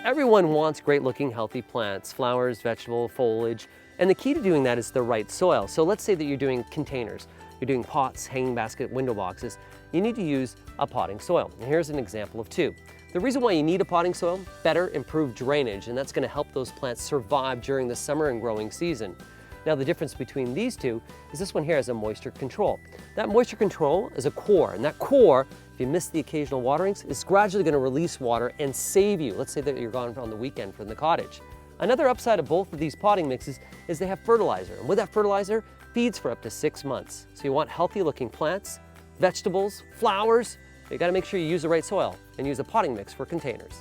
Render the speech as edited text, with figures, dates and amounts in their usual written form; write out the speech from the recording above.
Everyone wants great looking healthy plants, flowers, vegetable, foliage, and the key to doing that is the right soil. So let's say that you're doing containers, you're doing pots, hanging basket, window boxes. You need to use a potting soil. And here's an example of two. The reason why you need a potting soil, better improved drainage, and that's going to help those plants survive during the summer and growing season. Now the difference between these two is this one here has a moisture control. That moisture control is a core, and that core, if you miss the occasional waterings, is gradually going to release water and save you. Let's say that you're gone on the weekend from the cottage. Another upside of both of these potting mixes is they have fertilizer, and with that fertilizer, feeds for up to 6 months. So you want healthy looking plants, vegetables, flowers. You got to make sure you use the right soil and use a potting mix for containers.